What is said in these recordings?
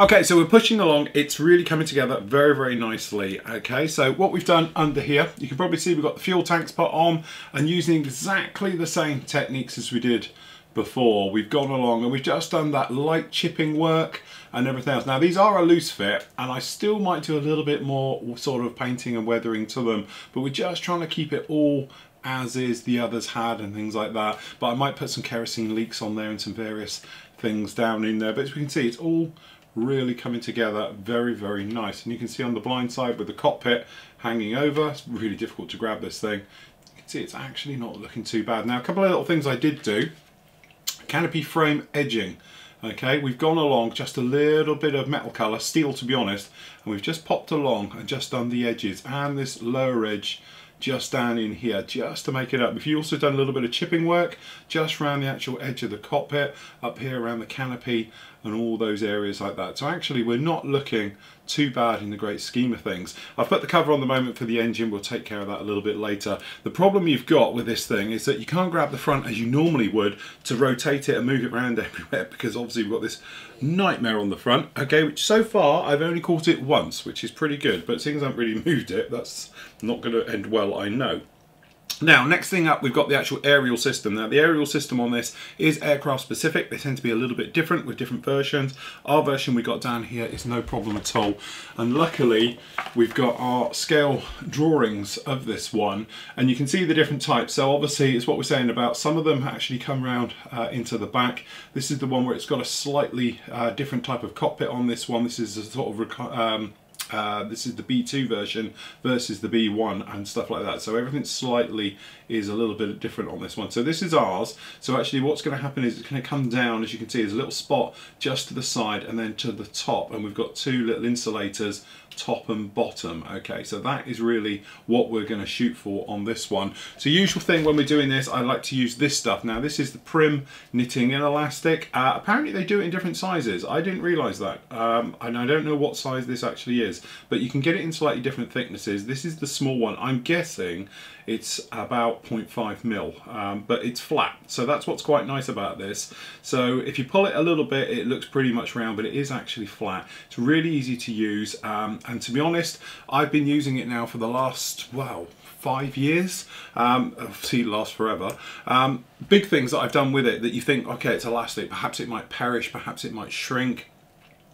Okay, so we're pushing along. It's really coming together very, very nicely. Okay, so what we've done under here, you can probably see we've got the fuel tanks put on and using exactly the same techniques as we did before. We've gone along and we've just done that light chipping work and everything else. Now these are a loose fit and I still might do a little bit more sort of painting and weathering to them, but we're just trying to keep it all as is the others had and things like that. But I might put some kerosene leaks on there and some various things down in there, but as we can see it's all really coming together very, very nice. And you can see on the blind side with the cockpit hanging over, it's really difficult to grab this thing. You can see it's actually not looking too bad. Now a couple of little things I did do: canopy frame edging. Okay, we've gone along just a little bit of metal colour, steel to be honest, and we've just popped along and just done the edges and this lower edge just down in here just to make it up. We've also done a little bit of chipping work just around the actual edge of the cockpit, up here around the canopy and all those areas like that. So actually we're not looking too bad in the great scheme of things. I've put the cover on the moment for the engine, we'll take care of that a little bit later. The problem you've got with this thing is that you can't grab the front as you normally would to rotate it and move it around everywhere, because obviously we've got this nightmare on the front, okay, which so far I've only caught it once, which is pretty good, but seeing as I haven't really moved it, that's not going to end well, I know. Now, next thing up, we've got the actual aerial system. Now, the aerial system on this is aircraft specific. They tend to be a little bit different with different versions. Our version we got down here is no problem at all. And luckily, we've got our scale drawings of this one. And you can see the different types. So obviously, it's what we're saying about some of them actually come around into the back. This is the one where it's got a slightly different type of cockpit on this one. This is a sort of this is the B2 version versus the B1 and stuff like that. So everything slightly is a little bit different on this one. So this is ours. So actually what's going to happen is it's going to come down, as you can see, there's a little spot just to the side and then to the top. And we've got two little insulators, top and bottom. Okay, so that is really what we're going to shoot for on this one. So usual thing when we're doing this, I like to use this stuff. Now this is the Prim knitting and elastic. Apparently they do it in different sizes. I didn't realize that, and I don't know what size this actually is, but you can get it in slightly different thicknesses. This is the small one. I'm guessing it's about 0.5 mil, but it's flat. So that's what's quite nice about this. So if you pull it a little bit, it looks pretty much round, but it is actually flat. It's really easy to use. And to be honest, I've been using it now for the last, wow, 5 years. Obviously it lasts forever. Big things that I've done with it that you think, okay, it's elastic, perhaps it might perish, perhaps it might shrink.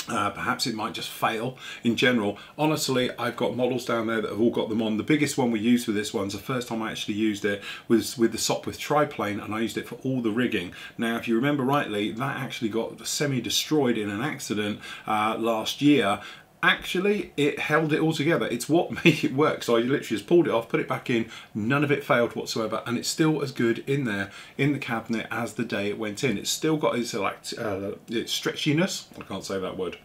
Perhaps it might just fail in general. Honestly, I've got models down there that have all got them on. The biggest one we used with this one's the first time I actually used it was with the Sopwith triplane, and I used it for all the rigging. Now, if you remember rightly, that actually got semi-destroyed in an accident last year. Actually, it held it all together. It's what made it work. So I literally just pulled it off, put it back in, none of it failed whatsoever, and it's still as good in there in the cabinet as the day it went in. It's still got its stretchiness. I can't say that word.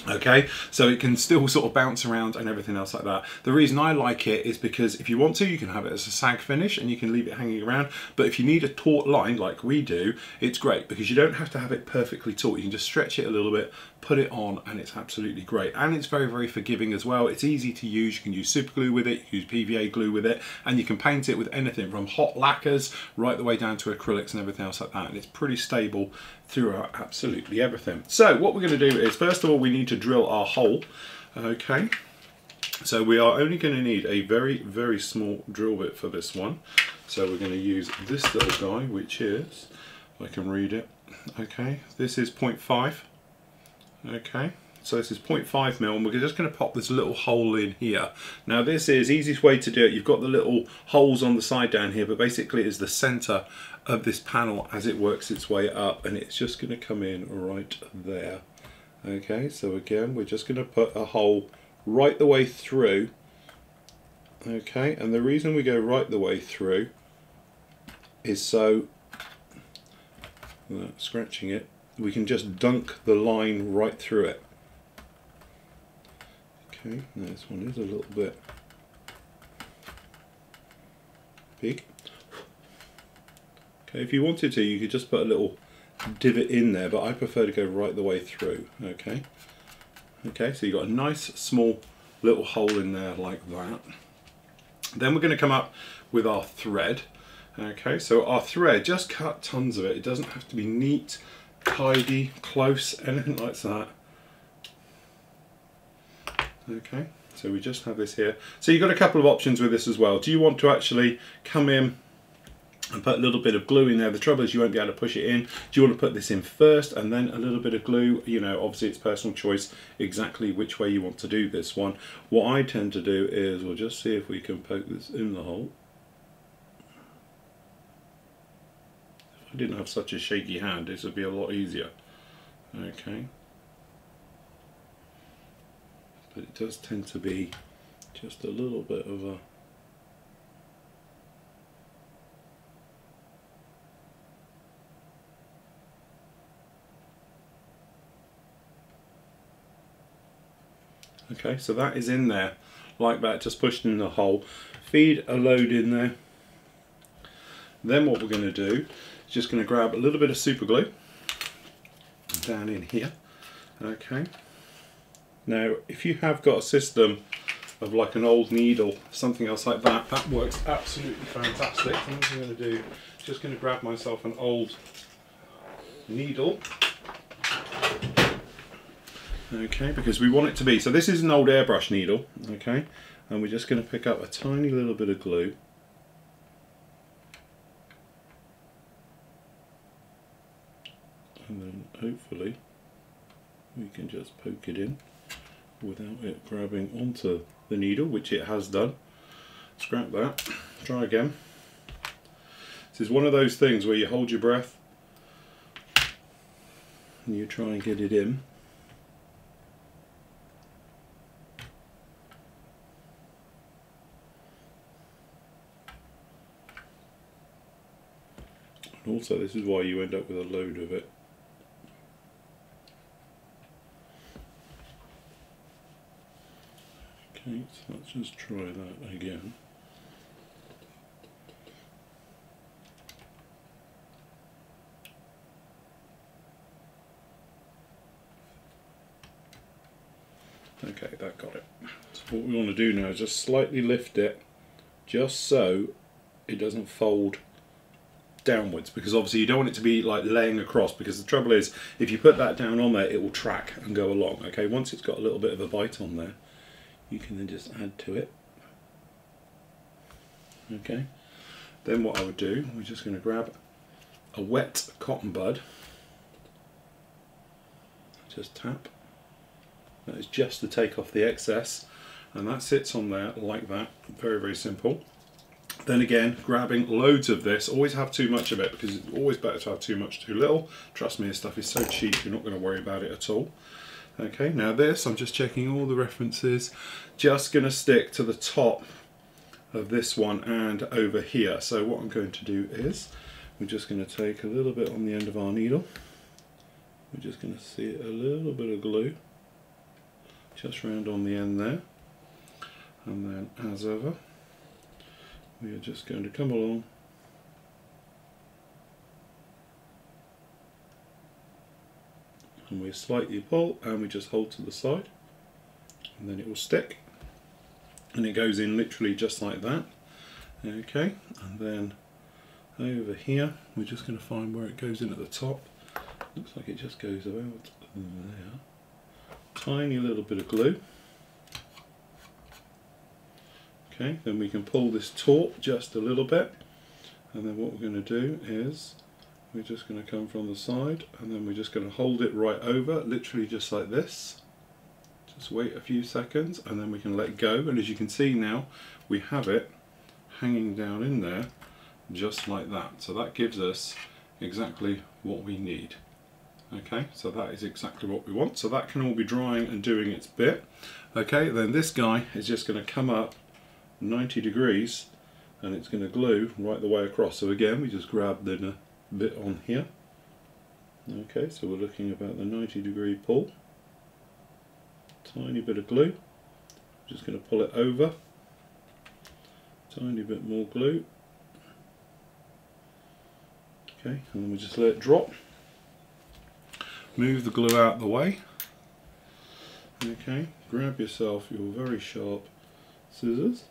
Okay, so it can still sort of bounce around and everything else like that. The reason I like it is because if you want to, you can have it as a sag finish and you can leave it hanging around. But if you need a taut line like we do, it's great because you don't have to have it perfectly taut. You can just stretch it a little bit, put it on, and it's absolutely great. And it's very, very forgiving as well. It's easy to use. You can use super glue with it, use PVA glue with it, and you can paint it with anything from hot lacquers right the way down to acrylics and everything else like that. And it's pretty stable throughout absolutely everything. So what we're going to do is, first of all, we need to drill our hole. Okay, so we are only going to need a very, very small drill bit for this one. So we're going to use this little guy, which is, I can read it, okay, this is 0.5. Okay, so this is 0.5 mil, and we're just going to pop this little hole in here. Now this is easiest way to do it. You've got the little holes on the side down here, but basically it's the center of this panel as it works its way up, and it's just going to come in right there. Okay, so again we're just going to put a hole right the way through. Okay, and the reason we go right the way through is so, without scratching it, we can just dunk the line right through it. Okay, now this one is a little bit big. Okay, if you wanted to, you could just put a little divot in there, but I prefer to go right the way through. Okay, okay, so you've got a nice small little hole in there like that. Then we're going to come up with our thread. Okay, so our thread, just cut tons of it. It doesn't have to be neat, tidy, close, anything like that. Okay, so we just have this here. So you've got a couple of options with this as well. Do you want to actually come in and put a little bit of glue in there? The trouble is you won't be able to push it in. Do you want to put this in first and then a little bit of glue? You know, obviously it's personal choice exactly which way you want to do this one. What I tend to do is, we'll just see if we can poke this in the hole. If I didn't have such a shaky hand, this would be a lot easier. Okay. But it does tend to be just a little bit of a... Okay, so that is in there, like that, just pushed in the hole. Feed a load in there. Then what we're going to do is just going to grab a little bit of super glue down in here. Okay. Now, if you have got a system of like an old needle, something else like that, that works absolutely fantastic. So what I'm going to do, just going to grab myself an old needle. Okay, because we want it to be, so this is an old airbrush needle, okay, and we're just going to pick up a tiny little bit of glue. And then hopefully we can just poke it in without it grabbing onto the needle, which it has done. Scrap that, try again. This is one of those things where you hold your breath and you try and get it in. And also this is why you end up with a load of it. Okay, so let's just try that again. Okay, that got it. So what we want to do now is just slightly lift it, just so it doesn't fold downwards, because obviously you don't want it to be like laying across, because the trouble is if you put that down on there it will track and go along. Okay, once it's got a little bit of a bite on there, you can then just add to it. Okay, then what I would do, we're just going to grab a wet cotton bud, just tap, that is just to take off the excess, and that sits on there like that. Very, very simple. Then again, grabbing loads of this, always have too much of it, because it's always better to have too much too little. Trust me, this stuff is so cheap you're not going to worry about it at all. Okay, now this, I'm just checking all the references, just going to stick to the top of this one and over here. So what I'm going to do is, we're just going to take a little bit on the end of our needle, we're just going to see a little bit of glue just round on the end there, and then as ever, we are just going to come along and we slightly pull and we just hold to the side, and then it will stick, and it goes in literally just like that. Okay, and then over here we're just going to find where it goes in at the top. Looks like it just goes about there. Tiny little bit of glue. Okay, then we can pull this taut just a little bit, and then what we're going to do is we're just going to come from the side, and then we're just going to hold it right over, literally just like this. Just wait a few seconds and then we can let go, and as you can see now we have it hanging down in there just like that. So that gives us exactly what we need. Okay, so that is exactly what we want. So that can all be drying and doing its bit. Okay, then this guy is just going to come up 90 degrees and it's going to glue right the way across. So again, we just grab the bit on here. Okay, so we're looking about the 90-degree pull. Tiny bit of glue. Just going to pull it over. Tiny bit more glue. Okay, and then we just let it drop. Move the glue out of the way. Okay, grab yourself your very sharp scissors.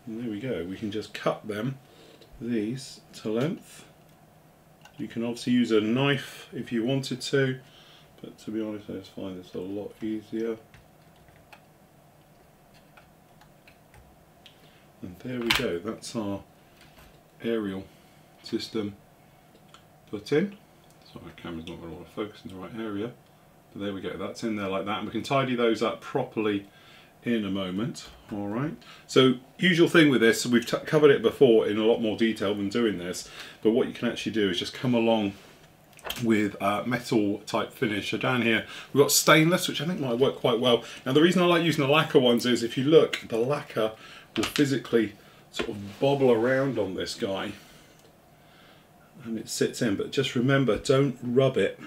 And there we go, we can just cut these to length. You can obviously use a knife if you wanted to, but to be honest I just find this a lot easier. And there we go, that's our aerial system put in. Sorry, my camera's not going to want to focus in the right area, but there we go, that's in there like that, and we can tidy those up properly in a moment. Alright, so usual thing with this, we've covered it before in a lot more detail than doing this, but what you can actually do is just come along with metal type finish. So down here we've got stainless, which I think might work quite well. Now the reason I like using the lacquer ones is if you look, the lacquer will physically sort of bobble around on this guy and it sits in, but just remember, don't rub it,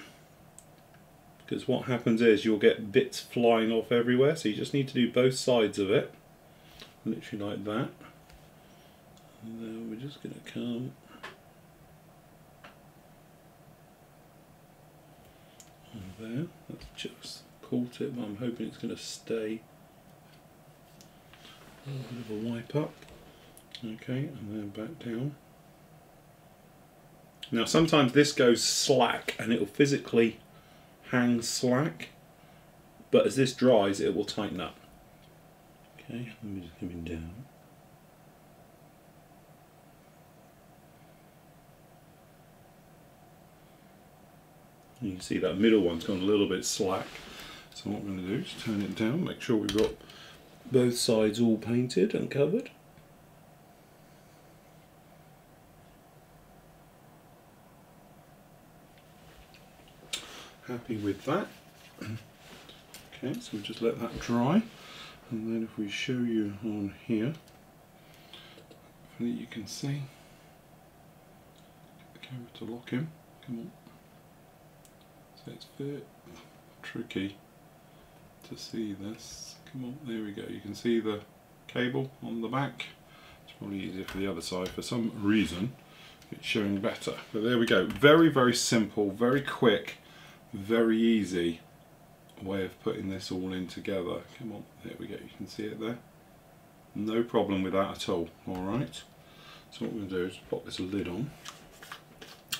because what happens is you'll get bits flying off everywhere. So you just need to do both sides of it, literally like that, and then we're just going to come on there. That's just caught it, but I'm hoping it's going to stay. A little bit of a wipe up, okay, and then back down. Now sometimes this goes slack and it will physically hang slack, but as this dries it will tighten up. Okay, let me just coming down. You can see that middle one's gone a little bit slack, so what I'm going to do is turn it down, make sure we've got both sides all painted and covered. Happy with that. Okay, so we'll just let that dry, and then if we show you on here, hopefully you can see. Get the camera to lock him. Come on. So it's a bit tricky to see this. Come on, there we go. You can see the cable on the back. It's probably easier for the other side. For some reason, it's showing better. But there we go. Very, very simple, very quick, very easy way of putting this all in together. Come on, there we go. You can see it there. No problem with that at all. All right. So what we're going to do is pop this lid on.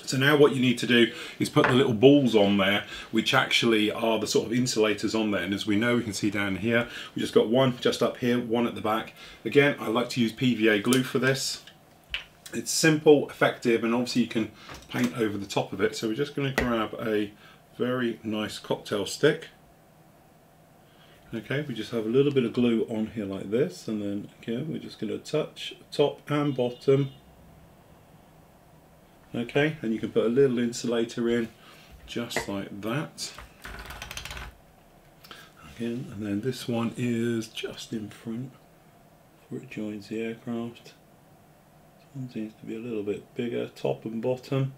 So now what you need to do is put the little balls on there, which actually are the sort of insulators on there. And as we know, we can see down here, we just got one just up here, one at the back. Again, I like to use PVA glue for this. It's simple, effective, and obviously you can paint over the top of it. So we're just going to grab a very nice cocktail stick. Okay, we just have a little bit of glue on here like this, and then again, we're just going to touch top and bottom. Okay, and you can put a little insulator in just like that. Again, and then this one is just in front where it joins the aircraft. This one seems to be a little bit bigger, top and bottom.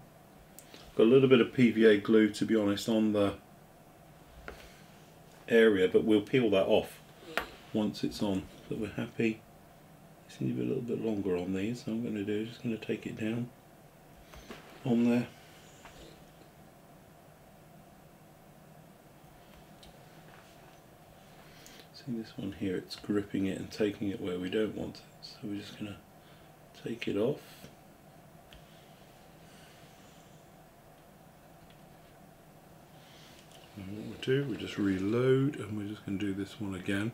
Got a little bit of PVA glue, to be honest, on the area, but we'll peel that off once it's on. So we're happy. It seems to be a little bit longer on these, so I'm going to do is just going to take it down on there. See this one here, it's gripping it and taking it where we don't want it, so we're just going to take it off. And what we do, we just reload, and we're just going to do this one again.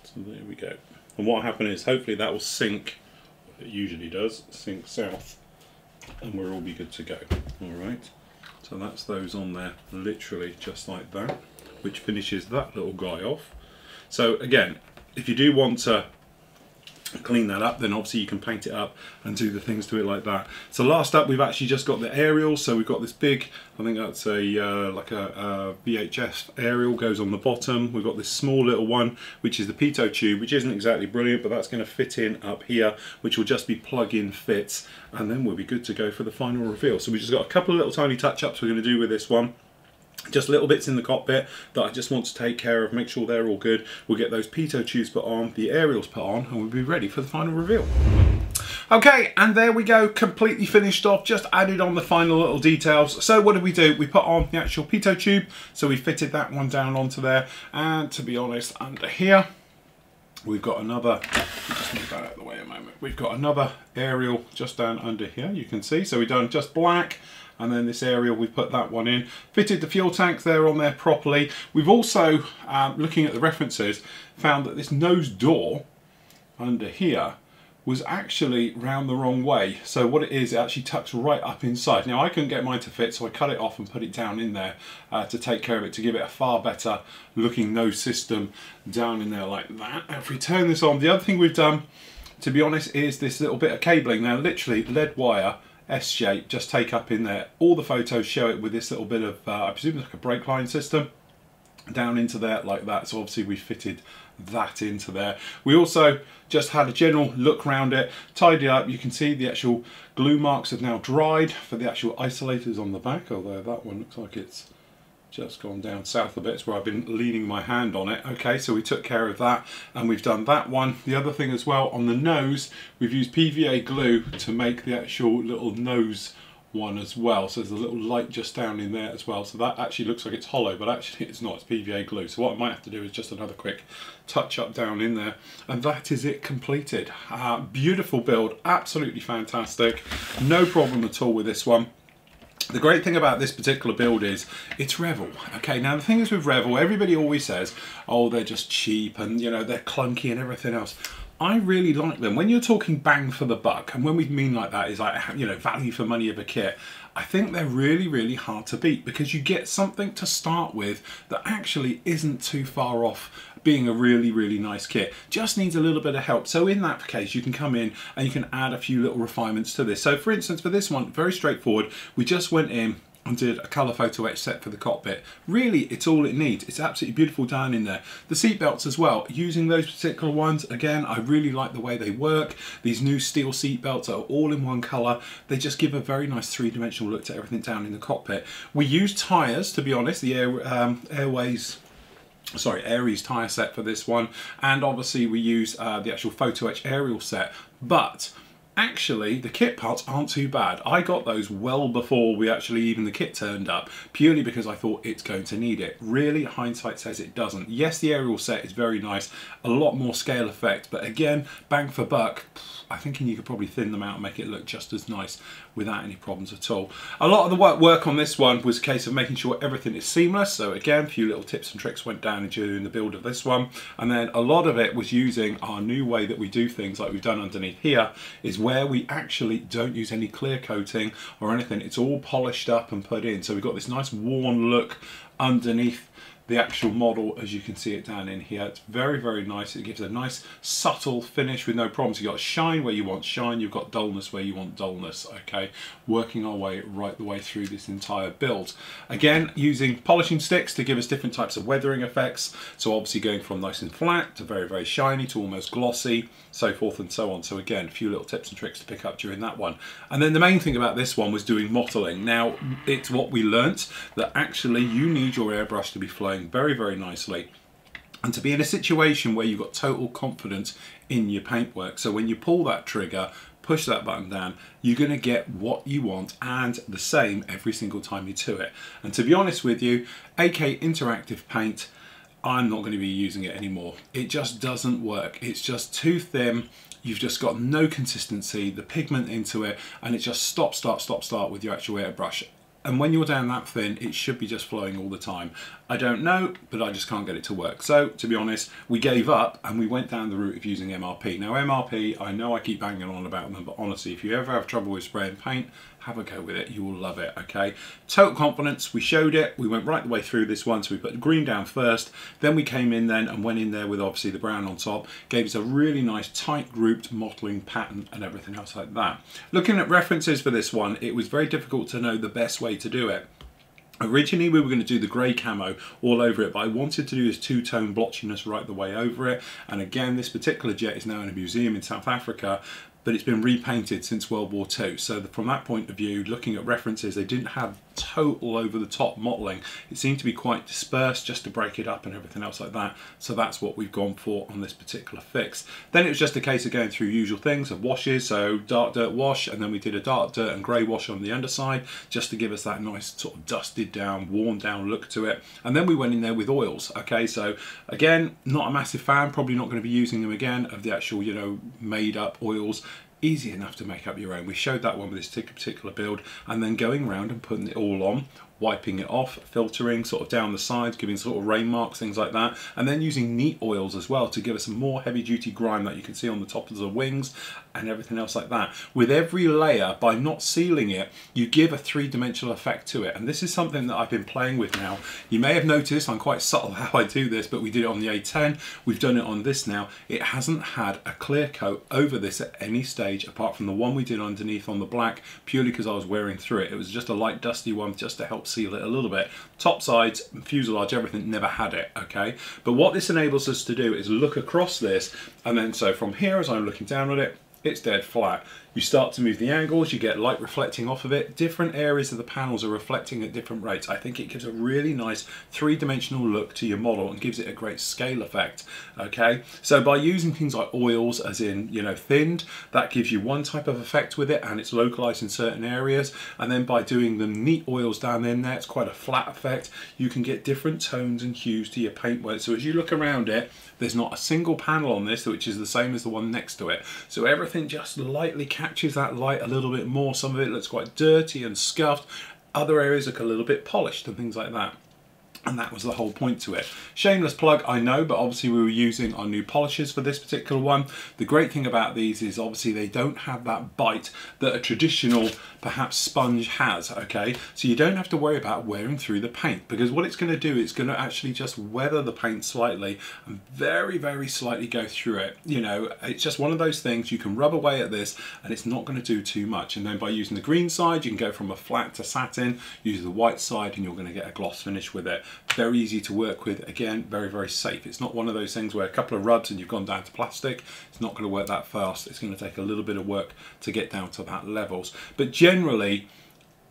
So there we go. And what happened is, hopefully that will sink, it usually does, sink south, and we'll all be good to go. Alright, so that's those on there, literally just like that, which finishes that little guy off. So again, if you do want to clean that up, then obviously you can paint it up and do the things to it like that. So last up, we've actually just got the aerial. So we've got this big, I think that's a like a VHS aerial, goes on the bottom. We've got this small little one, which is the pitot tube, which isn't exactly brilliant, but that's going to fit in up here, which will just be plug-in fits, and then we'll be good to go for the final reveal. So we've just got a couple of little tiny touch-ups we're going to do with this one. Just little bits in the cockpit that I just want to take care of, make sure they're all good. We'll get those pitot tubes put on, the aerials put on, and we'll be ready for the final reveal. Okay, and there we go, completely finished off, just added on the final little details. So what did we do? We put on the actual pitot tube, so we fitted that one down onto there, and to be honest, under here, we've got another, just move that out of the way a moment. We've got another aerial just down under here, you can see. So we've done just black, and then this aerial, we put that one in. Fitted the fuel tanks there on there properly. We've also, looking at the references, found that this nose door under here was actually round the wrong way. So what it is, it actually tucks right up inside. Now I couldn't get mine to fit, so I cut it off and put it down in there to take care of it, to give it a far better looking nose system down in there like that. And if we turn this on, the other thing we've done, to be honest, is this little bit of cabling. Now literally lead wire, S shape, just take up in there. All the photos show it with this little bit of, I presume it's like a brake line system, down into there like that. So obviously we fitted that into there. We also just had a general look around it, tidied up. You can see the actual glue marks have now dried for the actual isolators on the back, although that one looks like it's just gone down south a bit. It's where I've been leaning my hand on it. Okay, so we took care of that and we've done that one. The other thing as well, on the nose, we've used PVA glue to make the actual little nose one as well. So there's a little light just down in there as well. So that actually looks like it's hollow, but actually it's not, it's PVA glue. So what I might have to do is just another quick touch up down in there. And that is it completed. Beautiful build, absolutely fantastic. No problem at all with this one. The great thing about this particular build is it's Revell. Okay, now the thing is with Revell, everybody always says, oh, they're just cheap and, you know, they're clunky and everything else. I really like them. When you're talking bang for the buck, and when we mean like that is like, you know, value for money of a kit, I think they're really, really hard to beat, because you get something to start with that actually isn't too far off being a really, really nice kit. Just needs a little bit of help. So in that case, you can come in and you can add a few little refinements to this. So for instance, for this one, very straightforward, we just went in and did a colour photo etch set for the cockpit. Really, it's all it needs. It's absolutely beautiful down in there. The seat belts as well, using those particular ones, again, I really like the way they work. These new steel seat belts are all in one colour. They just give a very nice three-dimensional look to everything down in the cockpit. We use tyres, to be honest, the Aries tyre set for this one, and obviously we use the actual photo etch aerial set, but actually the kit parts aren't too bad. I got those well before we actually even the kit turned up, purely because I thought it's going to need it. Really, hindsight says it doesn't. Yes, the aerial set is very nice, a lot more scale effect, but again, bang for buck, I think you could probably thin them out and make it look just as nice without any problems at all. A lot of the work on this one was a case of making sure everything is seamless. So again, a few little tips and tricks went down during the build of this one. And then a lot of it was using our new way that we do things, like we've done underneath here, is where we actually don't use any clear coating or anything. It's all polished up and put in. So we've got this nice worn look underneath the actual model, as you can see it down in here. It's very, very nice. It gives a nice subtle finish with no problems. You've got shine where you want shine, you've got dullness where you want dullness, okay? Working our way right the way through this entire build. Again, using polishing sticks to give us different types of weathering effects. So obviously going from nice and flat to very, very shiny to almost glossy, so forth and so on. So again, a few little tips and tricks to pick up during that one. And then the main thing about this one was doing mottling. Now, it's what we learnt, that actually you need your airbrush to be flowing very, very nicely, and to be in a situation where you've got total confidence in your paintwork. So when you pull that trigger, push that button down, you're going to get what you want, and the same every single time you do it. And to be honest with you, AK Interactive Paint, I'm not going to be using it anymore. It just doesn't work. It's just too thin. You've just got no consistency, the pigment into it, and it just stop, start, stop, start with your actual airbrush. And when you're down that thin, it should be just flowing all the time. I don't know, but I just can't get it to work. So, to be honest, we gave up and we went down the route of using MRP. Now, MRP, I know I keep banging on about them, but honestly, if you ever have trouble with spraying paint, have a go with it. You will love it, okay? Total confidence, we showed it. We went right the way through this one. So we put the green down first. Then we came in then and went in there with obviously the brown on top. Gave us a really nice tight grouped mottling pattern and everything else like that. Looking at references for this one, it was very difficult to know the best way to do it. Originally we were going to do the grey camo all over it, but I wanted to do this two-tone blotchiness right the way over it. And again, this particular jet is now in a museum in South Africa, but it's been repainted since World War II. So from that point of view, looking at references, they didn't have total over the top mottling. It seemed to be quite dispersed just to break it up and everything else like that. So that's what we've gone for on this particular fix. Then it was just a case of going through usual things of washes, so dark dirt wash, and then we did a dark dirt and grey wash on the underside just to give us that nice sort of dusted down, worn down look to it. And then we went in there with oils. Okay, so again, not a massive fan, probably not going to be using them again, of the actual, you know, made up oils. Easy enough to make up your own. We showed that one with this particular build, and then going around and putting it all on, wiping it off, filtering sort of down the sides, giving sort of rain marks, things like that, and then using neat oils as well to give us a more heavy duty grime that you can see on the top of the wings and everything else like that. With every layer, by not sealing it, you give a three-dimensional effect to it, and this is something that I've been playing with now. You may have noticed I'm quite subtle how I do this, but we did it on the A10, we've done it on this now. It hasn't had a clear coat over this at any stage apart from the one we did underneath on the black, purely because I was wearing through it. It was just a light dusty one just to help seal it a little bit. Top sides, fuselage, everything never had it, okay? But what this enables us to do is look across this, and then so from here as I'm looking down at it, it's dead flat. You start to move the angles, you get light reflecting off of it. Different areas of the panels are reflecting at different rates. I think it gives a really nice three-dimensional look to your model and gives it a great scale effect, okay? So by using things like oils, as in, you know, thinned, that gives you one type of effect with it, and it's localized in certain areas. And then by doing the neat oils down in there, it's quite a flat effect. You can get different tones and hues to your paintwork. So as you look around it, there's not a single panel on this which is the same as the one next to it. So everything just lightly catches that light a little bit more. Some of it looks quite dirty and scuffed. Other areas look a little bit polished and things like that. And that was the whole point to it. Shameless plug, I know, but obviously we were using our new polishes for this particular one. The great thing about these is obviously they don't have that bite that a traditional, perhaps, sponge has, okay? So you don't have to worry about wearing through the paint, because what it's going to do, it's going to actually just weather the paint slightly and very, very slightly go through it. You know, it's just one of those things, you can rub away at this and it's not going to do too much. And then by using the green side, you can go from a flat to satin, use the white side, and you're going to get a gloss finish with it. Very easy to work with. Again, very, very safe. It's not one of those things where a couple of rubs and you've gone down to plastic. It's not going to work that fast. It's going to take a little bit of work to get down to that levels. But generally,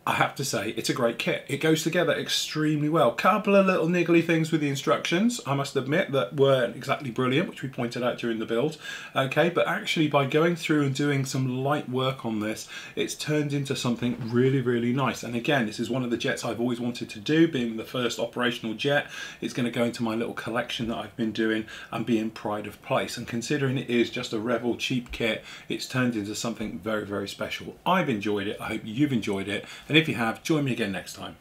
I have to say, it's a great kit. It goes together extremely well. Couple of little niggly things with the instructions, I must admit, that weren't exactly brilliant, which we pointed out during the build. Okay, but actually by going through and doing some light work on this, it's turned into something really, really nice. And again, this is one of the jets I've always wanted to do, being the first operational jet. It's going to go into my little collection that I've been doing and being pride of place. And considering it is just a Revell cheap kit, it's turned into something very, very special. I've enjoyed it. I hope you've enjoyed it. And if you have, join me again next time.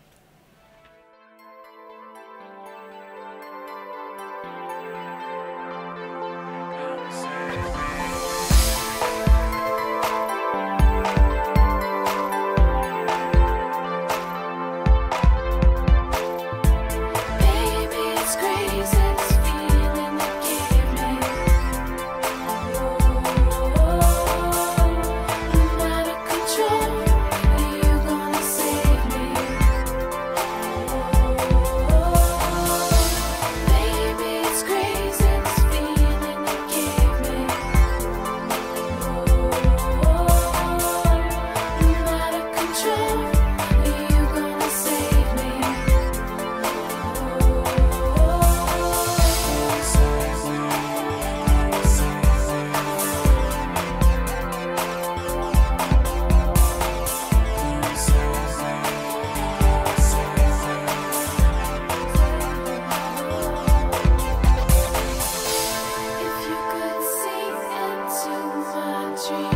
Dream.